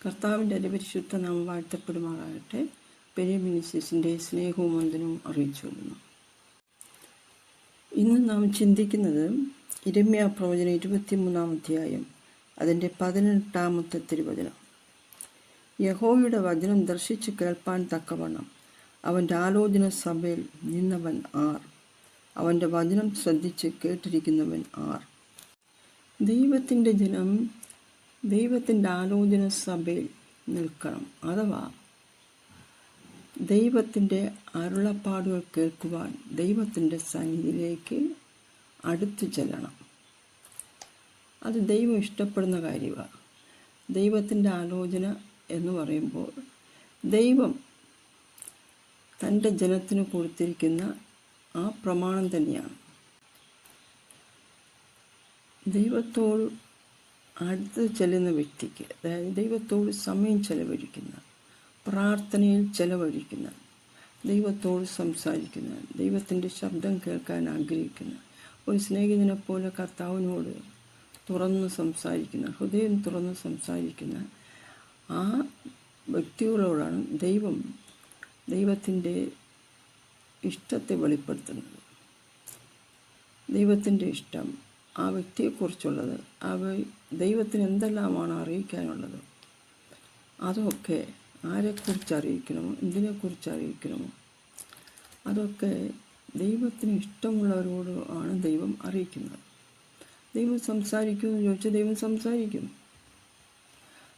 കർത്താവിൻ്റെ അതിപരിശുദ്ധ നാമം വാഴ്ത്തപ്പെടുമാറാകട്ടെ. പെരിയ മിനിസ്റ്റേഴ്സിൻ്റെ സ്നേഹവും വന്ദനവും അറിയിച്ചുകൊള്ളുന്നു. ഇന്ന് നാം ചിന്തിക്കുന്നത് ഇരമ്യാ പ്രവചനം 23-ാം അധ്യായം അതിൻ്റെ 18-ാമത്തെ തിരുവചനം. യഹോവയുടെ വചനം ദർശിച്ച് കേൾപ്പാൻ തക്കവണ്ണം അവൻ്റെ ആലോചന സഭയിൽ നിന്നവൻ ആർ? അവൻ്റെ വചനം ശ്രദ്ധിച്ച് കേട്ടിരിക്കുന്നവൻ ആർ? ദൈവത്തിൻ്റെ ജനം ദൈവത്തിൻ്റെ ആലോചന സഭയിൽ നിൽക്കണം. അഥവാ ദൈവത്തിൻ്റെ അരുളപ്പാടുകൾ കേൾക്കുവാൻ ദൈവത്തിൻ്റെ സന്നിധിയിലേക്ക് അടുത്തു ചെല്ലണം. അത് ദൈവം ഇഷ്ടപ്പെടുന്ന കാര്യമാണ്. ദൈവത്തിൻ്റെ ആലോചന എന്ന് പറയുമ്പോൾ ദൈവം തൻ്റെ ജനത്തിന് കൊടുത്തിരിക്കുന്ന ആ പ്രമാണം തന്നെയാണ്. ദൈവത്തോട് അടുത്ത് ചെല്ലുന്ന വ്യക്തിക്ക്, അതായത് ദൈവത്തോട് സമയം ചെലവഴിക്കുന്ന, പ്രാർത്ഥനയിൽ ചെലവഴിക്കുന്ന, ദൈവത്തോട് സംസാരിക്കുന്ന, ദൈവത്തിൻ്റെ ശബ്ദം കേൾക്കാൻ ആഗ്രഹിക്കുന്ന ഒരു സ്നേഹിതനെ പോലെ കർത്താവിനോട് തുറന്ന് സംസാരിക്കുന്ന, ഹൃദയം തുറന്ന് സംസാരിക്കുന്ന ആ വ്യക്തികളോടാണ് ദൈവത്തിൻ്റെ ഇഷ്ടത്തെ വെളിപ്പെടുത്തുന്നത്. ദൈവത്തിൻ്റെ ഇഷ്ടം ആ വ്യക്തിയെക്കുറിച്ചുള്ളത്, ദൈവത്തിന് എന്തെല്ലാമാണ് അറിയിക്കാനുള്ളത്, അതൊക്കെ ആരെക്കുറിച്ച് അറിയിക്കണമോ, എന്തിനെക്കുറിച്ച് അറിയിക്കണമോ, അതൊക്കെ ദൈവത്തിന് ഇഷ്ടമുള്ളവരോട് ആണ് ദൈവം അറിയിക്കുന്നത്. ദൈവം സംസാരിക്കുമെന്ന് ചോദിച്ചാൽ ദൈവം സംസാരിക്കും.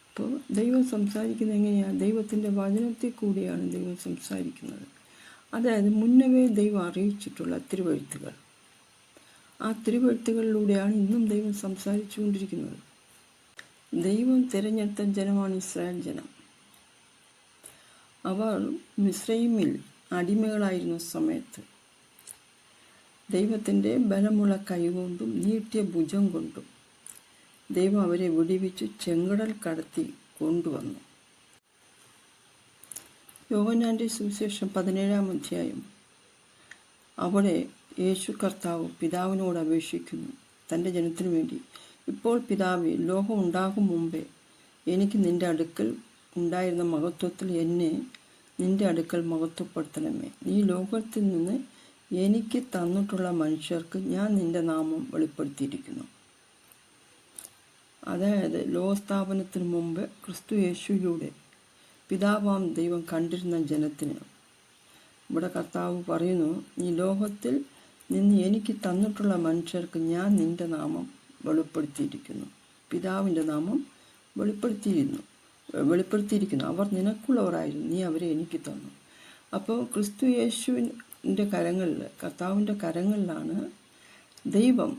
അപ്പോൾ ദൈവം സംസാരിക്കുന്നത് എങ്ങനെയാണ്? ദൈവത്തിൻ്റെ വചനത്തിൽ കൂടിയാണ് ദൈവം സംസാരിക്കുന്നത്. അതായത് മുന്നമേ ദൈവം അറിയിച്ചിട്ടുള്ള തിരുവെഴുത്തുകൾ, ആ തിരുവെഴുത്തുകളിലൂടെയാണ് ഇന്നും ദൈവം സംസാരിച്ചു കൊണ്ടിരിക്കുന്നത്. ദൈവം തിരഞ്ഞെടുത്ത ജനമാണ് ഇസ്രായേൽ ജനം. അവർ മിസ്രൈമിൽ അടിമകളായിരുന്ന സമയത്ത് ദൈവത്തിൻ്റെ ബലമുള്ള കൈകൊണ്ടും നീട്ടിയ ഭുജം കൊണ്ടും ദൈവം അവരെ വിടിവിച്ച് ചെങ്കടൽ കടത്തി കൊണ്ടുവന്നു. യോഹന്നാൻ്റെ സുവിശേഷം 17-ാം അധ്യായം, അവിടെ യേശു കർത്താവ് പിതാവിനോട് അപേക്ഷിക്കുന്നു തൻ്റെ ജനത്തിനു വേണ്ടി. ഇപ്പോൾ പിതാവേ, ലോകം ഉണ്ടാകും മുമ്പേ എനിക്ക് നിൻ്റെ അടുക്കൽ ഉണ്ടായിരുന്ന മഹത്വത്തിൽ എന്നെ നിൻ്റെ അടുക്കൽ മഹത്വപ്പെടുത്തണമേ. നീ ലോകത്തിൽ നിന്ന് എനിക്ക് തന്നിട്ടുള്ള മനുഷ്യർക്ക് ഞാൻ നിൻ്റെ നാമം വെളിപ്പെടുത്തിയിരിക്കുന്നു. അതായത് ലോകസ്ഥാപനത്തിന് മുമ്പ് ക്രിസ്തു യേശുവിലൂടെ പിതാവാം ദൈവം കണ്ടിരുന്ന ജനത്തിന് ഇവിടെ കർത്താവ് പറയുന്നു, നീ ലോകത്തിൽ നിന്ന് എനിക്ക് തന്നിട്ടുള്ള മനുഷ്യർക്ക് ഞാൻ നിൻ്റെ നാമം വെളിപ്പെടുത്തിയിരിക്കുന്നു. പിതാവിൻ്റെ നാമം വെളിപ്പെടുത്തിയിരിക്കുന്നു. അവർ നിനക്കുള്ളവരായിരുന്നു, നീ അവരെ എനിക്ക് തന്നു. അപ്പോൾ ക്രിസ്തു യേശുവിൻ്റെ കരങ്ങളിൽ, കർത്താവിൻ്റെ കരങ്ങളിലാണ് ദൈവം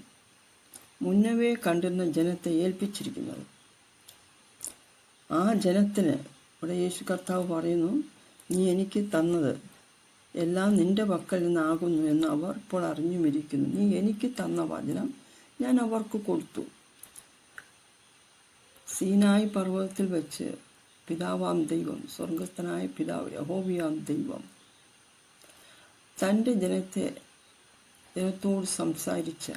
മുന്നവേ കണ്ടിരുന്ന ജനത്തെ ഏൽപ്പിച്ചിരിക്കുന്നത്. ആ ജനത്തിന് ഇവിടെ യേശു കർത്താവ് പറയുന്നു, നീ എനിക്ക് തന്നത് എല്ലാം നിൻ്റെ പക്കൽ നിന്നാകുന്നു എന്ന് അവർ ഇപ്പോൾ അറിഞ്ഞുമിരിക്കുന്നു. നീ എനിക്ക് തന്ന വചനം ഞാൻ അവർക്ക് കൊടുത്തു. സീനായി പർവ്വതത്തിൽ വെച്ച് പിതാവാം ദൈവം, സ്വർഗസ്ഥനായ പിതാവ് യഹോവയാം ദൈവം തൻ്റെ ജനത്തോട് സംസാരിച്ച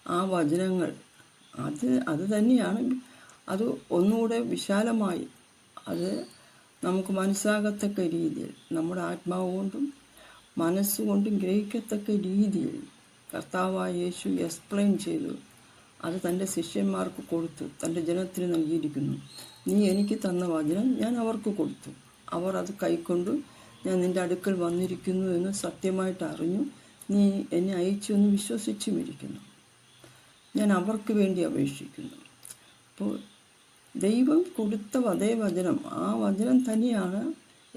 ആ വചനങ്ങൾ അത് തന്നെയാണ്. അത് ഒന്നുകൂടെ വിശാലമായി അത് നമുക്ക് മനസ്സിലാകത്തക്ക രീതിയിൽ, നമ്മുടെ ആത്മാവ് കൊണ്ടും മനസ്സുകൊണ്ടും ഗ്രഹിക്കത്തക്ക രീതിയിൽ കർത്താവായ യേശു എക്സ്പ്ലെയിൻ ചെയ്തു. അത് തൻ്റെ ശിഷ്യന്മാർക്ക് കൊടുത്തു, തൻ്റെ ജനത്തിന് നൽകിയിരിക്കുന്നു. നീ എനിക്ക് തന്ന വചനം ഞാൻ അവർക്ക് കൊടുത്തു. അവർ അത് കൈക്കൊണ്ട് ഞാൻ നിൻ്റെ അടുക്കൽ വന്നിരിക്കുന്നു എന്ന് സത്യമായിട്ട് അറിഞ്ഞു. നീ എന്നെ അയച്ചു എന്ന് വിശ്വസിച്ചുമിരിക്കുന്നു. ഞാൻ അവർക്ക് വേണ്ടി അപേക്ഷിക്കുന്നു. അപ്പോൾ ദൈവം കൊടുത്ത അതേ വചനം, ആ വചനം തന്നെയാണ്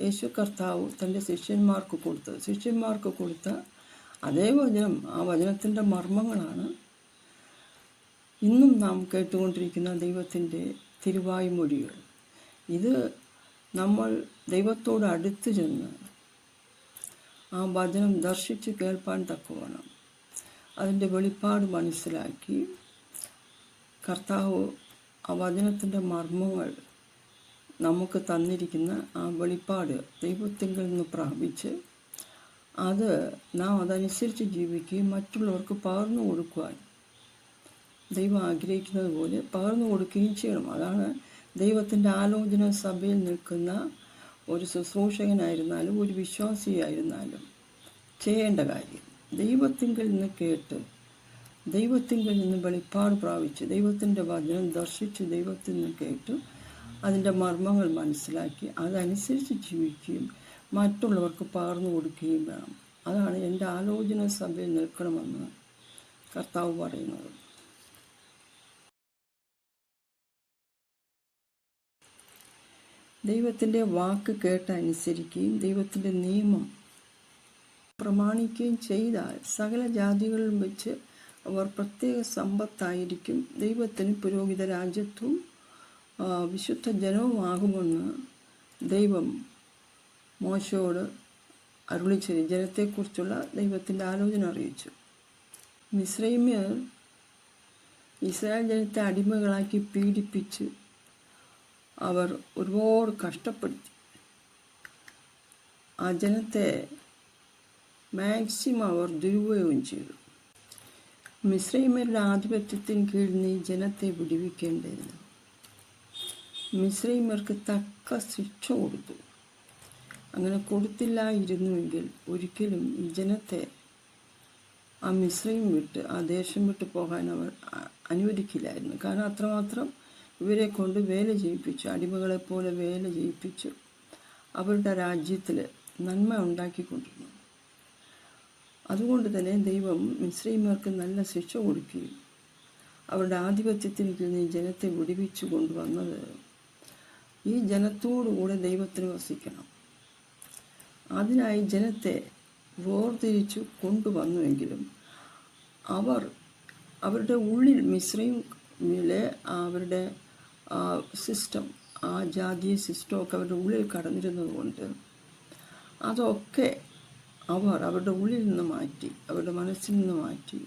യേശു കർത്താവ് തൻ്റെ ശിഷ്യന്മാർക്ക് കൊടുത്തത്. ശിഷ്യന്മാർക്ക് കൊടുത്ത അതേ വചനം, ആ വചനത്തിൻ്റെ മർമ്മങ്ങളാണ് ഇന്നും നാം കേട്ടുകൊണ്ടിരിക്കുന്ന ദൈവത്തിൻ്റെ തിരുവായ്മൊഴികൾ. ഇത് നമ്മൾ ദൈവത്തോട് അടുത്ത് ചെന്ന് ആ വചനം ദർശിച്ച് കേൾപ്പാൻ തക്കവണ്ണം അതിൻ്റെ വെളിപ്പാട് മനസ്സിലാക്കി കർത്താവ് ആ വചനത്തിൻ്റെ മർമ്മങ്ങൾ നമുക്ക് തന്നിരിക്കുന്ന ആ വെളിപ്പാട് ദൈവത്തിങ്കിൽ നിന്ന് പ്രാപിച്ച് അത് നാം അതനുസരിച്ച് ജീവിക്കുകയും മറ്റുള്ളവർക്ക് പകർന്നു കൊടുക്കുവാൻ ദൈവം ആഗ്രഹിക്കുന്നത് പോലെ പകർന്നു കൊടുക്കുകയും ചെയ്യണം. അതാണ് ദൈവത്തിൻ്റെ ആലോചന സഭയിൽ നിൽക്കുന്ന ഒരു ശുശ്രൂഷകനായിരുന്നാലും ഒരു വിശ്വാസിയായിരുന്നാലും ചെയ്യേണ്ട കാര്യം, ദൈവത്തിങ്കൽ നിന്ന് കേട്ട്, ദൈവത്തിങ്കൽ നിന്ന് വെളിപ്പാട് പ്രാപിച്ച്, ദൈവത്തിൻ്റെ വചനം ദർശിച്ച്, ദൈവത്തിൽ നിന്ന് കേട്ട് അതിൻ്റെ മർമ്മങ്ങൾ മനസ്സിലാക്കി അതനുസരിച്ച് ജീവിക്കുകയും മറ്റുള്ളവർക്ക് പകർന്നു കൊടുക്കുകയും വേണം. അതാണ് എൻ്റെ ആലോചന സഭയിൽ നിൽക്കണമെന്ന് കർത്താവ് പറയുന്നത്. ദൈവത്തിൻ്റെ വാക്ക് കേട്ട് അനുസരിക്കുകയും ദൈവത്തിൻ്റെ നിയമം പ്രമാണിക്കുകയും ചെയ്താൽ സകല ജാതികളിലും വെച്ച് അവർ പ്രത്യേക സമ്പത്തായിരിക്കും, ദൈവത്തിന് പുരോഹിത രാജ്യത്വവും വിശുദ്ധ ജനവുമാകുമെന്ന് ദൈവം മോശയോട് അരുളിച്ചെയ്തു. ജനത്തെക്കുറിച്ചുള്ള ദൈവത്തിൻ്റെ ആലോചന അറിയിച്ചു. മിസ്രൈമ്യർ ഇസ്രായേൽ ജനത്തെ അടിമകളാക്കി പീഡിപ്പിച്ച് അവർ ഒരുപാട് കഷ്ടപ്പെടുത്തി. ആ ജനത്തെ മാക്സിമം അവർ ദുരുപയോഗം ചെയ്തു. മിസ്രൈമ്യരുടെ ആധിപത്യത്തിന് കീഴിൽ നിന്ന് ഈ ജനത്തെ വിടുവിക്കേണ്ടതിന് മിസ്രൈമ്യർക്ക് തക്ക ശിക്ഷ കൊടുത്തു. അങ്ങനെ കൊടുത്തില്ലായിരുന്നുവെങ്കിൽ ഒരിക്കലും ഈ ജനത്തെ ആ മിസ്രൈം വിട്ട്, ആ ദേശം വിട്ട് പോകാൻ അവർ അനുവദിക്കില്ലായിരുന്നു. കാരണം അത്രമാത്രം ഇവരെ കൊണ്ട് വേല ചെയ്യിപ്പിച്ചു, അടിമകളെപ്പോലെ വേല ചെയ്യിപ്പിച്ചു അവരുടെ രാജ്യത്തിൽ നന്മ ഉണ്ടാക്കിക്കൊണ്ടിരുന്നു. അതുകൊണ്ട് തന്നെ ദൈവം മിസ്രൈമ്യർക്ക് നല്ല ശിക്ഷ കൊടുക്കുകയും അവരുടെ ആധിപത്യത്തിന് കീഴിൽ ഈ ജനത്തെ വിടുവിച്ചു കൊണ്ടുവന്നത് ഈ ജനത്തോടുകൂടെ ദൈവത്തിന് വസിക്കണം. അതിനായി ജനത്തെ വേർതിരിച്ചു കൊണ്ടുവന്നുവെങ്കിലും അവരുടെ ഉള്ളിൽ മിസ്രൈമിലെ അവരുടെ സിസ്റ്റം, ആ ജാതീയ സിസ്റ്റമൊക്കെ അവരുടെ ഉള്ളിൽ കടന്നിരുന്നത് കൊണ്ട് അതൊക്കെ അവരുടെ ഉള്ളിൽ നിന്ന് മാറ്റി, അവരുടെ മനസ്സിൽ നിന്ന് മാറ്റി,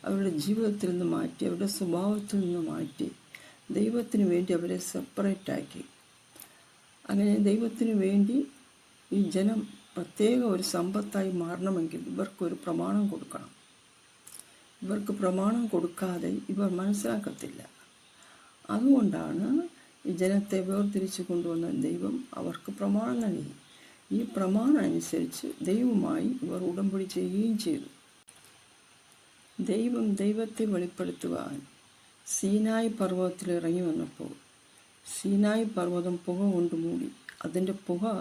അവരുടെ ജീവിതത്തിൽ നിന്ന് മാറ്റി, അവരുടെ സ്വഭാവത്തിൽ നിന്ന് മാറ്റി ദൈവത്തിന് വേണ്ടി അവരെ സെപ്പറേറ്റാക്കി. അങ്ങനെ ദൈവത്തിന് വേണ്ടി ഈ ജനം പ്രത്യേക ഒരു സമ്പത്തായി മാറണമെങ്കിൽ ഇവർക്കൊരു പ്രമാണം കൊടുക്കണം. ഇവർക്ക് പ്രമാണം കൊടുക്കാതെ ഇവർ മനസ്സിലാക്കത്തില്ല. അതുകൊണ്ടാണ് ഈ ജനത്തെ വേർതിരിച്ചു കൊണ്ടുവന്ന ദൈവം അവർക്ക് പ്രമാണം നൽകി. ഈ പ്രമാണം അനുസരിച്ച് ദൈവവുമായി ഇവർ ഉടമ്പടി ചെയ്യുകയും ചെയ്തു. ദൈവത്തെ വെളിപ്പെടുത്തുവാൻ സീനായി പർവ്വതത്തിൽ ഇറങ്ങി വന്നപ്പോൾ സീനായി പർവ്വതം പുക കൊണ്ട് മൂടി. അതിൻ്റെ പുക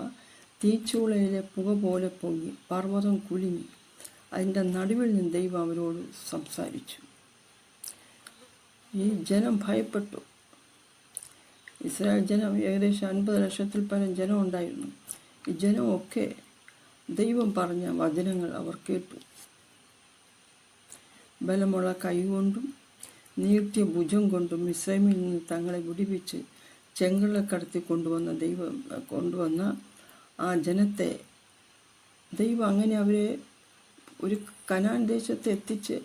തീച്ചൂളയിലെ പുക പോലെ പൊങ്ങി, പർവ്വതം കുലുങ്ങി. അതിൻ്റെ നടുവിൽ നിന്ന് ദൈവം അവരോട് സംസാരിച്ചു. ഈ ജനം ഭയപ്പെട്ടു. ഇസ്രായേൽ ജനം ഏകദേശം 50 ലക്ഷത്തിൽ പരം ജനം ഉണ്ടായിരുന്നു. ഈ ജനമൊക്കെ ദൈവം പറഞ്ഞ വചനങ്ങൾ അവർ കേട്ടു. ബലമുള്ള കൈകൊണ്ടും നീട്ടിയ ഭുജം കൊണ്ടും മിസ്രൈമിൽ നിന്ന് തങ്ങളെ വിടുവിച്ച് ചെങ്കടൽ കടത്തി കൊണ്ടുവന്ന ആ ജനത്തെ ദൈവം അങ്ങനെ അവരെ ഒരു കനാൻ ദേശത്ത് എത്തിച്ച്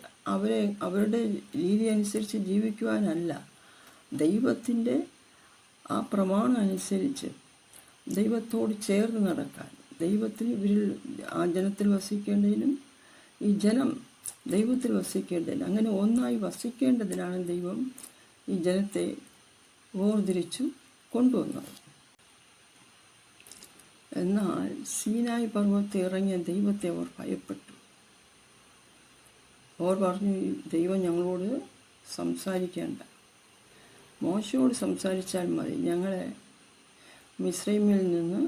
അവരുടെ രീതി അനുസരിച്ച് ജീവിക്കുവാനല്ല, ദൈവത്തിൻ്റെ ആ പ്രമാണം അനുസരിച്ച് ദൈവത്തോട് ചേർന്ന് നടക്കാൻ, ദൈവത്തിൽ ആ ജനത്തിൽ വസിക്കേണ്ടതിനും ഈ ജനം ദൈവത്തിൽ വസിക്കേണ്ടതിന്, അങ്ങനെ ഒന്നായി വസിക്കേണ്ടതിനാണ് ദൈവം ഈ ജനത്തെ വേർതിരിച്ചു കൊണ്ടുവന്നത്. എന്നാൽ സീനായി പർവ്വതത്തിൽ ഇറങ്ങിയ ദൈവത്തെ അവർ ഭയപ്പെട്ടു. അവർ പറഞ്ഞു, ദൈവം ഞങ്ങളോട് സംസാരിക്കേണ്ട, മോശയോട് സംസാരിച്ചാൽ മതി. ഞങ്ങളെ മിസ്രൈമിൽ നിന്ന്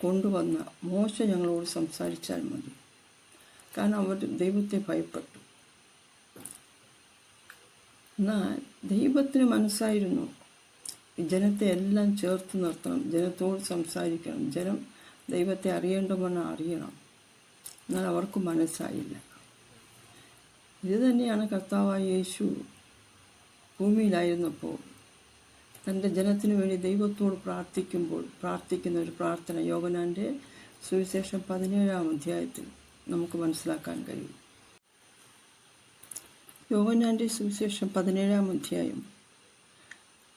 കൊണ്ടുവന്ന മോശ ഞങ്ങളോട് സംസാരിച്ചാൽ മതി. കാരണം അവർ ദൈവത്തെ ഭയപ്പെട്ടു. എന്നാൽ ദൈവത്തിന് മനസ്സായിരുന്നു ഈ ജനത്തെ എല്ലാം ചേർത്ത് നിർത്തണം, ജനത്തോട് സംസാരിക്കണം, ജനം ദൈവത്തെ അറിയേണ്ടവണ്ണം അറിയണം. എന്നാൽ അവർക്ക് മനസ്സായില്ല. ഇത് തന്നെയാണ് കർത്താവായ യേശു ഭൂമിയിലായിരുന്നപ്പോൾ തൻ്റെ ജനത്തിന് വേണ്ടി ദൈവത്തോട് പ്രാർത്ഥിക്കുന്ന ഒരു പ്രാർത്ഥന യോഹന്നാൻ്റെ സുവിശേഷം 17-ാം അധ്യായത്തിൽ നമുക്ക് മനസ്സിലാക്കാൻ കഴിയും. യോഹന്നാൻ്റെ സുവിശേഷം 17-ാം അധ്യായം,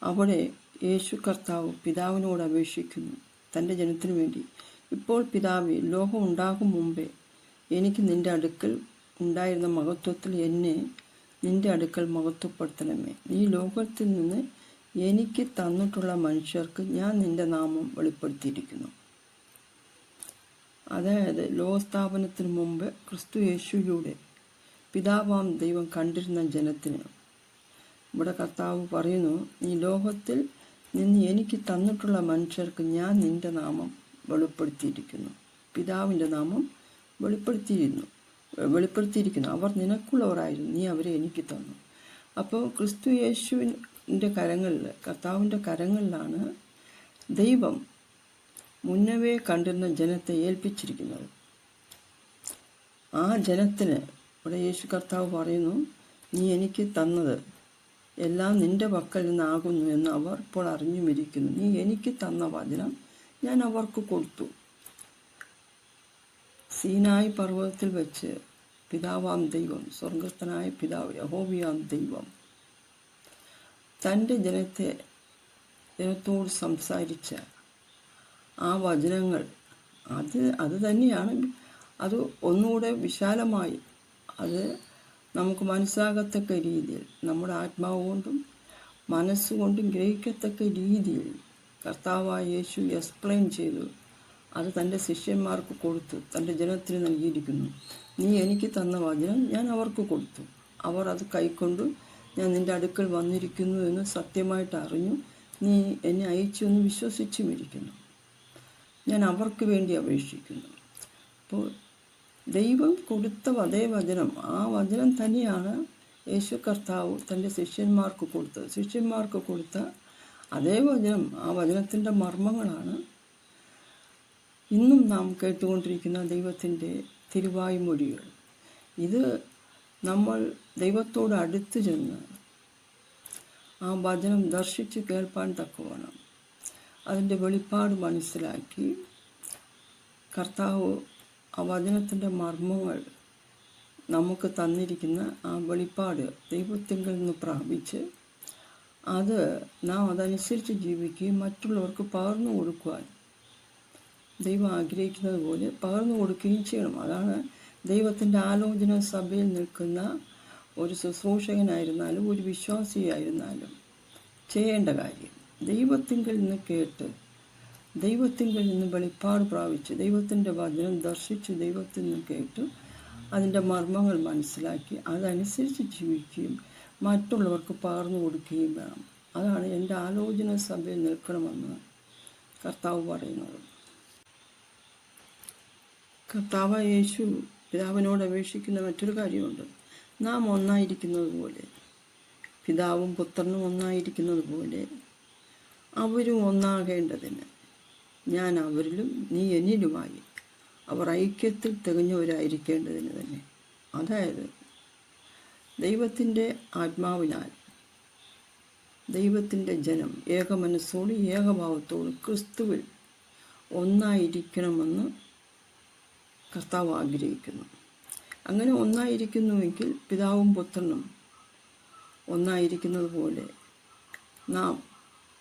അവിടെ യേശു കർത്താവ് പിതാവിനോട് അപേക്ഷിക്കുന്നു തൻ്റെ ജനത്തിനു വേണ്ടി. ഇപ്പോൾ പിതാവേ, ലോകം ഉണ്ടാകും മുമ്പേ എനിക്ക് നിൻ്റെ അടുക്കൽ ഉണ്ടായിരുന്ന മഹത്വത്തിൽ എന്നെ നിൻ്റെ അടുക്കൽ മഹത്വപ്പെടുത്തണമേ. നീ ലോകത്തിൽ നിന്ന് എനിക്ക് തന്നിട്ടുള്ള മനുഷ്യർക്ക് ഞാൻ നിൻ്റെ നാമം വെളിപ്പെടുത്തിയിരിക്കുന്നു. അതായത് ലോകസ്ഥാപനത്തിന് മുമ്പ് ക്രിസ്തു യേശുവിലൂടെ പിതാവാം ദൈവം കണ്ടിരുന്ന ജനത്തിന് ഇവിടെ കർത്താവ് പറയുന്നു, ഈ ലോകത്തിൽ നിന്ന് എനിക്ക് തന്നിട്ടുള്ള മനുഷ്യർക്ക് ഞാൻ നിൻ്റെ നാമം വെളിപ്പെടുത്തിയിരിക്കുന്നു. പിതാവിൻ്റെ നാമം വെളിപ്പെടുത്തിയിരിക്കുന്നു. അവർ നിനക്കുള്ളവരായിരുന്നു, നീ അവരെ എനിക്ക് തന്നു. അപ്പോൾ ക്രിസ്തു യേശുവിൻ്റെ കരങ്ങളിൽ, കർത്താവിൻ്റെ കരങ്ങളിലാണ് ദൈവം മുന്നവേ കണ്ടിരുന്ന ജനത്തെ ഏൽപ്പിച്ചിരിക്കുന്നത്. ആ ജനത്തിന് ഇവിടെ യേശു കർത്താവ് പറയുന്നു, നീ എനിക്ക് തന്നത് എല്ലാം നിൻ്റെ പക്കൽ നിന്നാകുന്നു എന്ന് അവർ ഇപ്പോൾ അറിഞ്ഞുമിരിക്കുന്നു. നീ എനിക്ക് തന്ന വചനം ഞാൻ അവർക്ക് കൊടുത്തു. സീനായി പർവ്വതത്തിൽ വെച്ച് പിതാവാം ദൈവം, സ്വർഗസ്ഥനായ പിതാവ് യഹോവയാം ദൈവം തൻ്റെ ജനത്തോട് സംസാരിച്ച ആ വചനങ്ങൾ അത് തന്നെയാണ്. അത് ഒന്നുകൂടെ വിശാലമായി അത് നമുക്ക് മനസ്സിലാകത്തക്ക രീതിയിൽ, നമ്മുടെ ആത്മാവ് കൊണ്ടും മനസ്സുകൊണ്ടും ഗ്രഹിക്കത്തക്ക രീതിയിൽ കർത്താവായ യേശു എക്സ്പ്ലെയിൻ ചെയ്തു. അത് തൻ്റെ ശിഷ്യന്മാർക്ക് കൊടുത്തു, തൻ്റെ ജനത്തിന് നൽകിയിരിക്കുന്നു. നീ എനിക്ക് തന്ന വചനം ഞാൻ അവർക്ക് കൊടുത്തു. അവർ അത് കൈക്കൊണ്ട് ഞാൻ നിൻ്റെ അടുക്കൽ വന്നിരിക്കുന്നു എന്ന് സത്യമായിട്ട് അറിഞ്ഞു. നീ എന്നെ അയച്ചു എന്ന് വിശ്വസിച്ചുമിരിക്കുന്നു. ഞാൻ അവർക്ക് വേണ്ടി അപേക്ഷിക്കുന്നു. അപ്പോൾ ദൈവം കൊടുത്ത അതേ വചനം, ആ വചനം തന്നെയാണ് യേശു കർത്താവ് തൻ്റെ ശിഷ്യന്മാർക്ക് കൊടുത്തത്. ശിഷ്യന്മാർക്ക് കൊടുത്ത അതേ വചനം, ആ വചനത്തിൻ്റെ മർമ്മങ്ങളാണ് ഇന്നും നാം കേട്ടുകൊണ്ടിരിക്കുന്ന ദൈവത്തിൻ്റെ തിരുവായ്മൊഴികൾ. ഇത് നമ്മൾ ദൈവത്തോട് അടുത്ത് ചെന്ന് ആ വചനം ദർശിച്ച് കേൾപ്പാൻ തക്കവണ്ണം അതിൻ്റെ വെളിപ്പാട് മനസ്സിലാക്കി കർത്താവ് ആ വചനത്തിൻ്റെ മർമ്മങ്ങൾ നമുക്ക് തന്നിരിക്കുന്ന ആ വെളിപ്പാട് ദൈവത്തിങ്കിൽ നിന്ന് പ്രാപിച്ച് നാം അതനുസരിച്ച് ജീവിക്കുകയും മറ്റുള്ളവർക്ക് പകർന്നു കൊടുക്കുവാൻ ദൈവം ആഗ്രഹിക്കുന്നത് പോലെ പകർന്നു കൊടുക്കുകയും ചെയ്യണം. അതാണ് ദൈവത്തിൻ്റെ ആലോചന സഭയിൽ നിൽക്കുന്ന ഒരു ശുശ്രൂഷകനായിരുന്നാലും ഒരു വിശ്വാസിയായിരുന്നാലും ചെയ്യേണ്ട കാര്യം. ദൈവത്തിങ്കിൽ നിന്ന് കേട്ട്, ദൈവത്തിങ്കിൽ നിന്ന് വെളിപ്പാട് പ്രാപിച്ച്, ദൈവത്തിൻ്റെ വചനം ദർശിച്ച്, ദൈവത്തിൽ നിന്ന് കേട്ട് അതിൻ്റെ മർമ്മങ്ങൾ മനസ്സിലാക്കി അതനുസരിച്ച് ജീവിക്കുകയും മറ്റുള്ളവർക്ക് പകർന്നു കൊടുക്കുകയും വേണം. അതാണ് എൻ്റെ ആലോചന സഭയിൽ നിൽക്കണമെന്ന് കർത്താവ് പറയുന്നത്. കർത്താവ് യേശു പിതാവിനോട് അപേക്ഷിക്കുന്ന മറ്റൊരു കാര്യമുണ്ട്. നാം ഒന്നായിരിക്കുന്നത് പോലെ, പിതാവും പുത്രനും ഒന്നായിരിക്കുന്നത് പോലെ അവരും ഒന്നാകേണ്ടതിന് ഞാൻ അവരിലും നീ എന്നിലുമായി അവർ ഐക്യത്തിൽ തികഞ്ഞവരായിരിക്കേണ്ടതിന് തന്നെ. അതായത് ദൈവത്തിൻ്റെ ആത്മാവിനാൽ ദൈവത്തിൻ്റെ ജനം ഏകമനസ്സോട് ഏകഭാവത്തോട് ക്രിസ്തുവിൽ ഒന്നായിരിക്കണമെന്ന് കർത്താവ് ആഗ്രഹിക്കുന്നു. അങ്ങനെ ഒന്നായിരിക്കുന്നുവെങ്കിൽ പിതാവും പുത്രനും ഒന്നായിരിക്കുന്നത് പോലെ നാം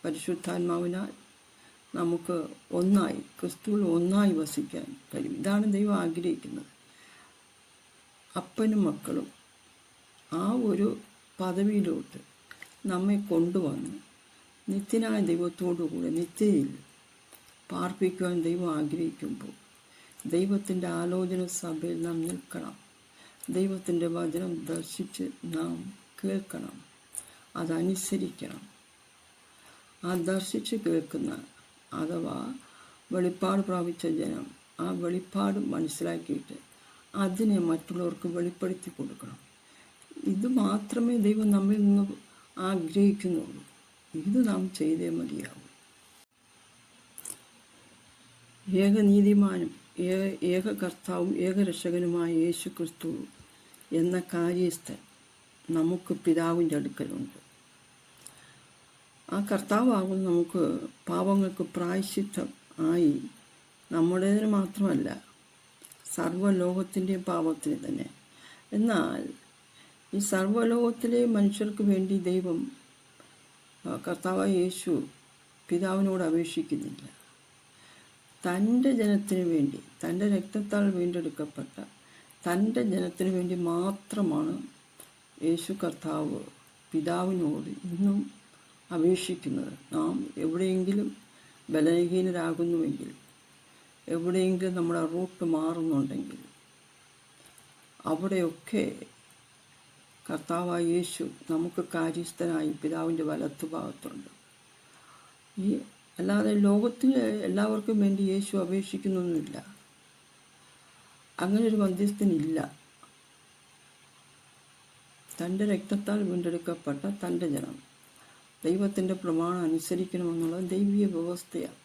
പരിശുദ്ധാത്മാവിനാൽ നമുക്ക് ഒന്നായി ക്രിസ്തുവിൽ ഒന്നായി വസിക്കാൻ കഴിയും. ഇതാണ് ദൈവം ആഗ്രഹിക്കുന്നത്. അപ്പനും മക്കളും ആ ഒരു പദവിയിലോട്ട് നമ്മെ കൊണ്ടുവന്ന് നിത്യനായ ദൈവത്തോടു കൂടെ നിത്യതയിൽ പാർപ്പിക്കുവാൻ ദൈവം ആഗ്രഹിക്കുമ്പോൾ ദൈവത്തിൻ്റെ ആലോചന സഭയിൽ നാം നിൽക്കണം. ദൈവത്തിൻ്റെ വചനം ദർശിച്ച് നാം കേൾക്കണം, അതനുസരിക്കണം. ആ ദർശിച്ച് കേൾക്കുന്ന അഥവാ വെളിപ്പാട് പ്രാപിച്ച ജനം ആ വെളിപ്പാട് മനസ്സിലാക്കിയിട്ട് അതിനെ മറ്റുള്ളവർക്ക് വെളിപ്പെടുത്തി കൊടുക്കണം. ഇത് മാത്രമേ ദൈവം നമ്മിൽ നിന്ന് ആഗ്രഹിക്കുന്നുള്ളൂ. ഇത് നാം ചെയ്തേ മതിയാവും. ഏകനീതിമാനും ഏക കർത്താവും ഏകരക്ഷകനുമായ യേശു ക്രിസ്തു എന്ന കാര്യസ്ഥൻ നമുക്ക് പിതാവിൻ്റെ അടുക്കലുണ്ട്. ആ കർത്താവാകും നമുക്ക് പാപങ്ങൾക്ക് പ്രായശ്ചിത്തം ആയി, നമ്മുടേതിന് മാത്രമല്ല സർവ്വലോകത്തിൻ്റെയും പാപത്തിന് തന്നെ. എന്നാൽ ഈ സർവ്വലോകത്തിലെ മനുഷ്യർക്ക് വേണ്ടി ദൈവം കർത്താവായ യേശു പിതാവിനോട് അപേക്ഷിക്കുന്നില്ല. തൻ്റെ ജനത്തിന് വേണ്ടി, തൻ്റെ രക്തത്താൽ വീണ്ടെടുക്കപ്പെട്ട തൻ്റെ ജനത്തിന് വേണ്ടി മാത്രമാണ് യേശു കർത്താവ് പിതാവിനോട് ഇന്നും അപേക്ഷിക്കുന്നത്. നാം എവിടെയെങ്കിലും ബലഹീനരാകുന്നുവെങ്കിൽ, എവിടെയെങ്കിലും നമ്മുടെ റൂട്ട് മാറുന്നുണ്ടെങ്കിൽ, അവിടെയൊക്കെ കർത്താവായ യേശു നമുക്ക് കാര്യസ്ഥനായി പിതാവിൻ്റെ വലത്തുഭാഗത്തുണ്ട്. അല്ലാതെ ലോകത്തിൽ എല്ലാവർക്കും വേണ്ടി യേശു അപേക്ഷിക്കുന്നൊന്നുമില്ല. അങ്ങനൊരു മധ്യസ്ഥനില്ല. തൻ്റെ രക്തത്താൽ വീണ്ടെടുക്കപ്പെട്ട തൻ്റെ ജനം ദൈവത്തിൻ്റെ പ്രമാണം അനുസരിക്കണമെന്നുള്ളത് ദൈവീയ വ്യവസ്ഥയാണ്.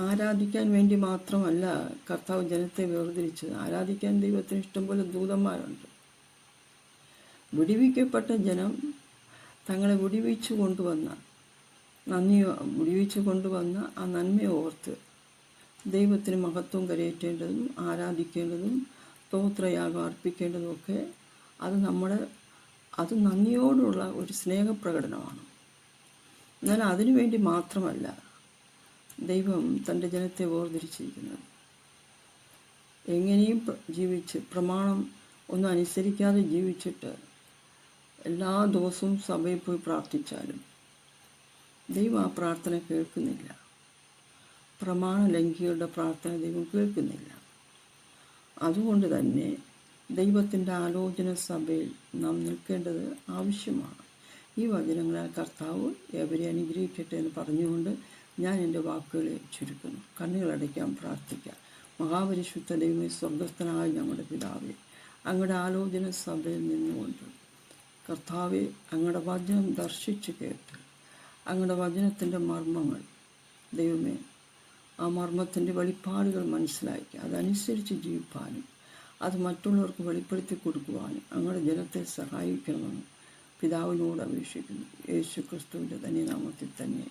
ആരാധിക്കാൻ വേണ്ടി മാത്രമല്ല കർത്താവ് ജനത്തെ വേർതിരിച്ചത്. ആരാധിക്കാൻ ദൈവത്തിന് ഇഷ്ടംപോലെ ദൂതന്മാരുണ്ട്. വിടിവിക്കപ്പെട്ട ജനം തങ്ങളെ വിടിവിച്ചു കൊണ്ടുവന്ന ആ നന്മയെ ഓർത്ത് ദൈവത്തിന് മഹത്വം കരയേറ്റേണ്ടതും ആരാധിക്കേണ്ടതും സ്തോത്രയാഗം അർപ്പിക്കേണ്ടതുമൊക്കെ അത് നന്ദിയോടുള്ള ഒരു സ്നേഹപ്രകടനമാണ്. എന്നാൽ അതിനു വേണ്ടി മാത്രമല്ല ദൈവം തൻ്റെ ജനത്തെ വേർതിരിച്ചിരിക്കുന്നത്. എങ്ങനെയും ജീവിച്ച് പ്രമാണം ഒന്നും അനുസരിക്കാതെ ജീവിച്ചിട്ട് എല്ലാ ദിവസവും സഭയിൽ പോയി പ്രാർത്ഥിച്ചാലും ദൈവം ആ പ്രാർത്ഥന കേൾക്കുന്നില്ല. പ്രമാണ ലംഘികളുടെ പ്രാർത്ഥന ദൈവം കേൾക്കുന്നില്ല. അതുകൊണ്ട് തന്നെ ദൈവത്തിൻ്റെ ആലോചന സഭയിൽ നാം നിൽക്കേണ്ടത് ആവശ്യമാണ്. ഈ വചനങ്ങളാൽ കർത്താവ് എവരെ അനുഗ്രഹിക്കട്ടെ എന്ന് പറഞ്ഞുകൊണ്ട് ഞാൻ എൻ്റെ വാക്കുകളെ ചുരുക്കുന്നു. കണ്ണുകളടയ്ക്കാൻ പ്രാർത്ഥിക്കാം. മഹാപരിശുദ്ധ ദൈവമേ, സ്വർഗസ്ഥനായ ഞങ്ങളുടെ പിതാവേ, അങ്ങയുടെ ആലോചന സഭയിൽ നിന്നുകൊണ്ട് കർത്താവെ, അങ്ങയുടെ വചനം ദർശിച്ച് കേട്ട് അങ്ങയുടെ വചനത്തിൻ്റെ മർമ്മങ്ങൾ ദൈവമേ, ആ മർമ്മത്തിൻ്റെ വെളിപ്പാടുകൾ മനസ്സിലാക്കി അതനുസരിച്ച് ജീവിപ്പാനും അത് മറ്റുള്ളവർക്ക് വെളിപ്പെടുത്തി കൊടുക്കുവാനും അങ്ങയുടെ ജനത്തെ സഹായിക്കണമെന്ന് പിതാവിനോട് അപേക്ഷിക്കുന്നു. യേശു ക്രിസ്തുവിൻ്റെ തന്നെ നാമത്തിൽ തന്നെ.